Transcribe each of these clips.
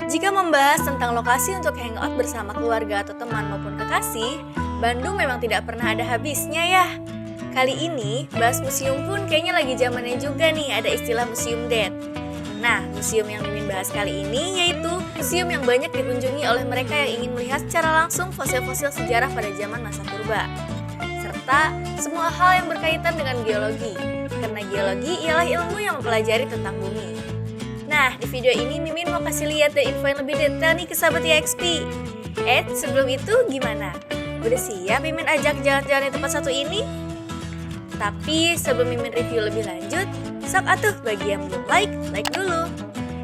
Jika membahas tentang lokasi untuk hangout bersama keluarga atau teman maupun kekasih, Bandung memang tidak pernah ada habisnya ya. Kali ini, bahas museum pun kayaknya lagi zamannya juga nih, ada istilah museum date. Nah, museum yang Mimin bahas kali ini yaitu museum yang banyak dikunjungi oleh mereka yang ingin melihat secara langsung fosil-fosil sejarah pada zaman masa purba. Serta semua hal yang berkaitan dengan geologi, karena geologi ialah ilmu yang mempelajari tentang bumi. Nah, di video ini Mimin mau kasih lihat dan info yang lebih detail nih ke sahabat IXP. Sebelum itu gimana? Udah siap Mimin ajak jalan-jalan di tempat satu ini? Tapi sebelum Mimin review lebih lanjut, sok atuh bagi yang belum like dulu.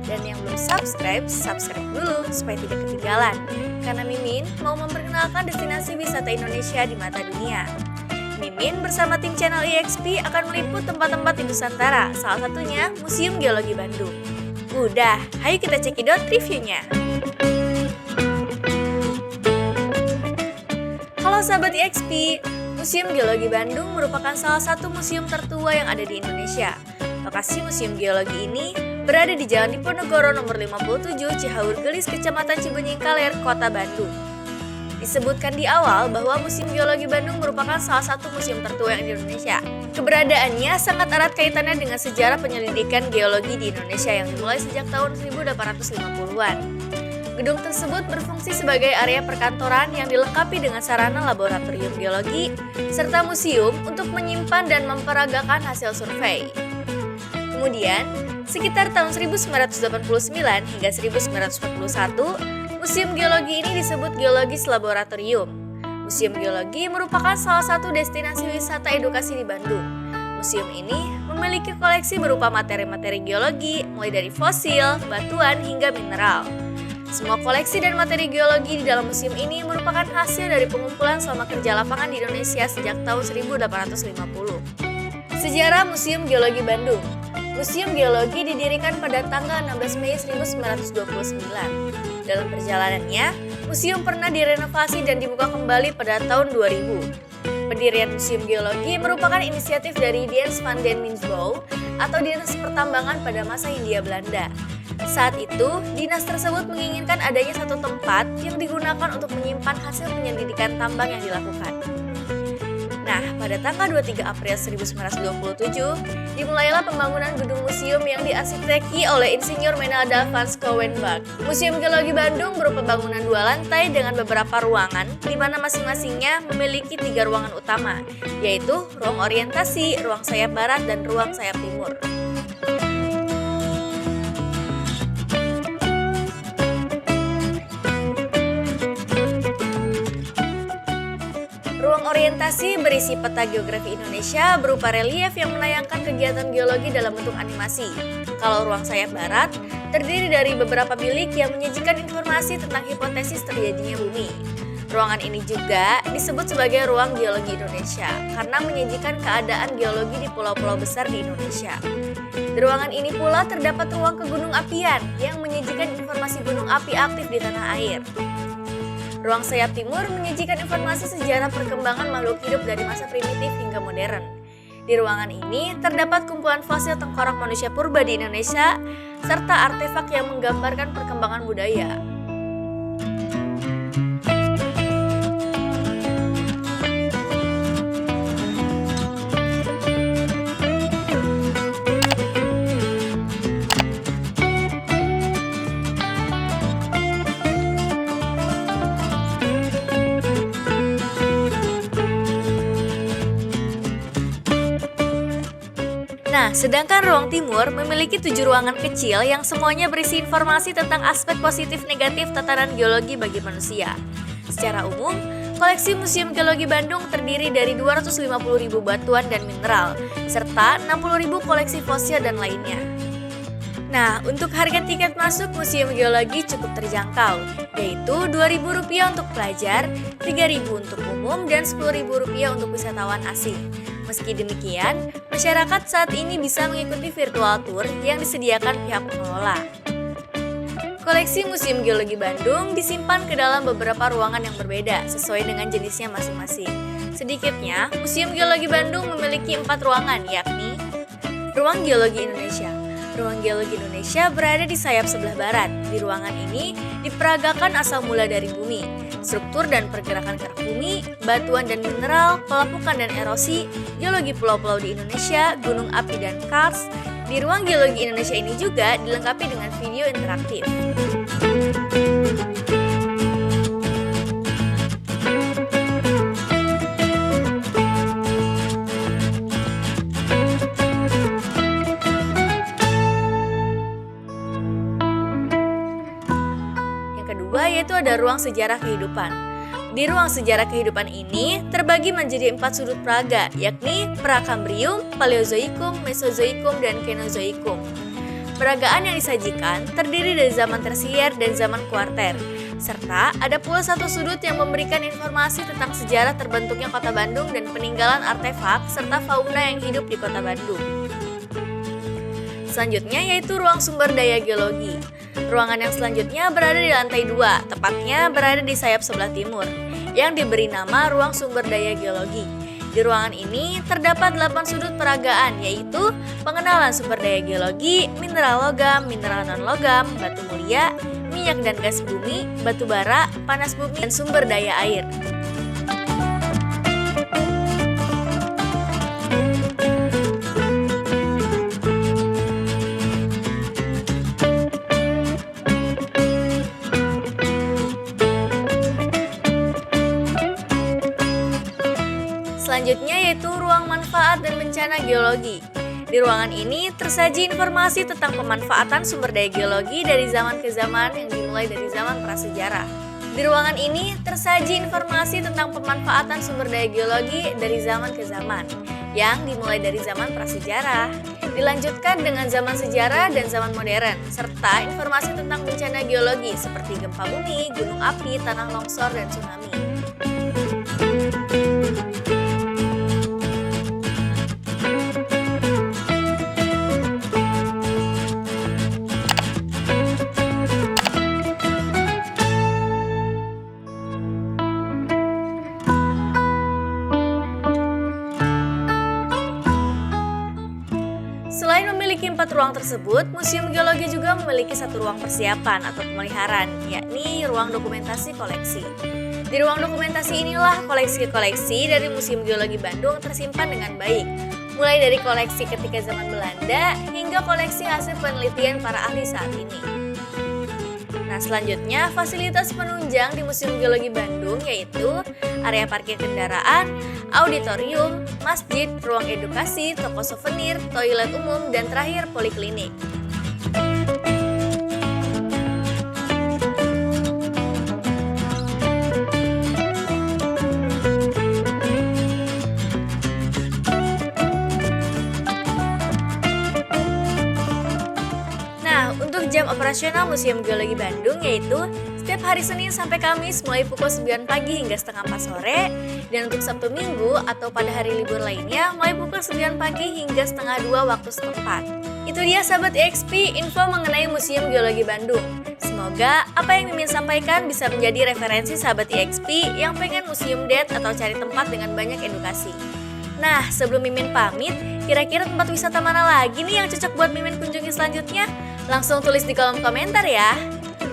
Dan yang belum subscribe dulu supaya tidak ketinggalan. Karena Mimin mau memperkenalkan destinasi wisata Indonesia di mata dunia. Mimin bersama tim channel IXP akan meliput tempat-tempat di Nusantara, salah satunya Museum Geologi Bandung. Udah, ayo kita cekidot reviewnya. Halo sahabat IXP, Museum Geologi Bandung merupakan salah satu museum tertua yang ada di Indonesia. Lokasi Museum Geologi ini berada di Jalan Diponegoro nomor 57 Cihaur Gelis, Kecamatan Cibenying Kaler, Kota Bandung. Disebutkan di awal bahwa Museum Geologi Bandung merupakan salah satu museum tertua yang di Indonesia. Keberadaannya sangat erat kaitannya dengan sejarah penyelidikan geologi di Indonesia yang dimulai sejak tahun 1850-an. Gedung tersebut berfungsi sebagai area perkantoran yang dilengkapi dengan sarana laboratorium geologi, serta museum untuk menyimpan dan memperagakan hasil survei. Kemudian, sekitar tahun 1989 hingga 1941, Museum Geologi ini disebut Geologis Laboratorium. Museum Geologi merupakan salah satu destinasi wisata edukasi di Bandung. Museum ini memiliki koleksi berupa materi-materi geologi, mulai dari fosil, batuan, hingga mineral. Semua koleksi dan materi geologi di dalam museum ini merupakan hasil dari pengumpulan selama kerja lapangan di Indonesia sejak tahun 1850. Sejarah Museum Geologi Bandung. Museum Geologi didirikan pada tanggal 16 Mei 1929. Dalam perjalanannya, museum pernah direnovasi dan dibuka kembali pada tahun 2000. Pendirian Museum Geologi merupakan inisiatif dari Diens van den Minzbouw atau Dinas Pertambangan pada masa Hindia Belanda. Saat itu, dinas tersebut menginginkan adanya satu tempat yang digunakan untuk menyimpan hasil penyelidikan tambang yang dilakukan. Nah, pada tanggal 23 April 1927, dimulailah pembangunan gedung museum yang diarsiteki oleh Insinyur Menalda van Schouwenbach. Museum Geologi Bandung berupa bangunan 2 lantai dengan beberapa ruangan, di mana masing-masingnya memiliki 3 ruangan utama, yaitu ruang orientasi, ruang sayap barat, dan ruang sayap timur. Ruang orientasi berisi peta geografi Indonesia berupa relief yang menayangkan kegiatan geologi dalam bentuk animasi. Kalau ruang sayap barat terdiri dari beberapa bilik yang menyajikan informasi tentang hipotesis terjadinya bumi. Ruangan ini juga disebut sebagai ruang geologi Indonesia karena menyajikan keadaan geologi di pulau-pulau besar di Indonesia. Di ruangan ini pula terdapat ruang kegunung apian yang menyajikan informasi gunung api aktif di tanah air. Ruang sayap timur menyajikan informasi sejarah perkembangan makhluk hidup dari masa primitif hingga modern. Di ruangan ini terdapat kumpulan fosil tengkorak manusia purba di Indonesia serta artefak yang menggambarkan perkembangan budaya. Nah, sedangkan ruang timur memiliki 7 ruangan kecil yang semuanya berisi informasi tentang aspek positif negatif tatanan geologi bagi manusia. Secara umum, koleksi Museum Geologi Bandung terdiri dari 250.000 batuan dan mineral, serta 60.000 koleksi fosil dan lainnya. Nah, untuk harga tiket masuk Museum Geologi cukup terjangkau, yaitu Rp2.000 untuk pelajar, Rp3.000 untuk umum, dan Rp10.000 untuk wisatawan asing. Meski demikian, masyarakat saat ini bisa mengikuti virtual tour yang disediakan pihak pengelola. Koleksi Museum Geologi Bandung disimpan ke dalam beberapa ruangan yang berbeda sesuai dengan jenisnya masing-masing. Sedikitnya, Museum Geologi Bandung memiliki 4 ruangan, yakni Ruang Geologi Indonesia. Ruang Geologi Indonesia berada di sayap sebelah barat. Di ruangan ini diperagakan asal mula dari bumi, struktur dan pergerakan kerak bumi, batuan dan mineral, pelapukan dan erosi, geologi pulau-pulau di Indonesia, gunung api dan kars. Di Ruang Geologi Indonesia ini juga dilengkapi dengan video interaktif. Kedua yaitu ada ruang sejarah kehidupan. Di ruang sejarah kehidupan ini terbagi menjadi 4 sudut peraga, yakni Prakambrium, Paleozoikum, Mesozoikum, dan Kenozoikum. Peragaan yang disajikan terdiri dari zaman tersier dan zaman kuarter, serta ada pula satu sudut yang memberikan informasi tentang sejarah terbentuknya Kota Bandung dan peninggalan artefak serta fauna yang hidup di Kota Bandung. Selanjutnya yaitu ruang sumber daya geologi. Ruangan yang selanjutnya berada di lantai 2, tepatnya berada di sayap sebelah timur, yang diberi nama ruang sumber daya geologi. Di ruangan ini terdapat 8 sudut peragaan, yaitu pengenalan sumber daya geologi, mineral logam, mineral non-logam, batu mulia, minyak dan gas bumi, batu bara, panas bumi, dan sumber daya air. Selanjutnya yaitu ruang manfaat dan bencana geologi. Di ruangan ini tersaji informasi tentang pemanfaatan sumber daya geologi dari zaman ke zaman yang dimulai dari zaman prasejarah. Di ruangan ini tersaji informasi tentang pemanfaatan sumber daya geologi dari zaman ke zaman yang dimulai dari zaman prasejarah. Dilanjutkan dengan zaman sejarah dan zaman modern, serta informasi tentang bencana geologi seperti gempa bumi, gunung api, tanah longsor, dan tsunami. Selain memiliki 4 ruang tersebut, Museum Geologi juga memiliki satu ruang persiapan atau pemeliharaan, yakni ruang dokumentasi koleksi. Di ruang dokumentasi inilah koleksi-koleksi dari Museum Geologi Bandung tersimpan dengan baik, mulai dari koleksi ketika zaman Belanda hingga koleksi hasil penelitian para ahli saat ini. Nah, selanjutnya fasilitas penunjang di Museum Geologi Bandung yaitu area parkir kendaraan, auditorium, masjid, ruang edukasi, toko souvenir, toilet umum, dan terakhir poliklinik. Untuk jam operasional Museum Geologi Bandung yaitu setiap hari Senin sampai Kamis mulai pukul 9 pagi hingga setengah 4 sore, dan untuk Sabtu Minggu atau pada hari libur lainnya mulai pukul 9 pagi hingga setengah 2 waktu setempat. Itu dia sahabat EXP info mengenai Museum Geologi Bandung. Semoga apa yang Mimin sampaikan bisa menjadi referensi sahabat EXP yang pengen museum date atau cari tempat dengan banyak edukasi. Nah, sebelum Mimin pamit, kira-kira tempat wisata mana lagi nih yang cocok buat Mimin kunjungi selanjutnya? Langsung tulis di kolom komentar ya.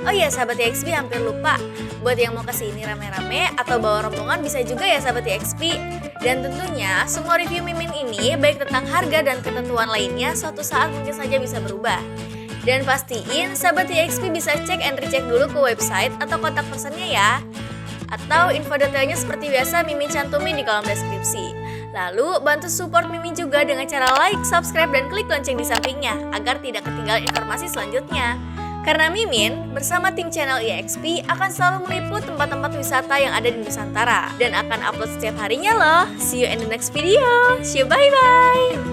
Oh iya sahabat EXP, hampir lupa. Buat yang mau kesini rame-rame atau bawa rombongan bisa juga ya sahabat EXP. Dan tentunya semua review Mimin ini baik tentang harga dan ketentuan lainnya suatu saat mungkin saja bisa berubah. Dan pastiin sahabat EXP bisa cek and recheck dulu ke website atau kontak personnya ya. Atau info detailnya seperti biasa Mimin cantumin di kolom deskripsi. Lalu bantu support Mimin juga dengan cara like, subscribe, dan klik lonceng di sampingnya agar tidak ketinggalan informasi selanjutnya. Karena Mimin bersama tim channel EXP akan selalu meliput tempat-tempat wisata yang ada di Nusantara dan akan upload setiap harinya loh. See you in the next video. See you, bye-bye.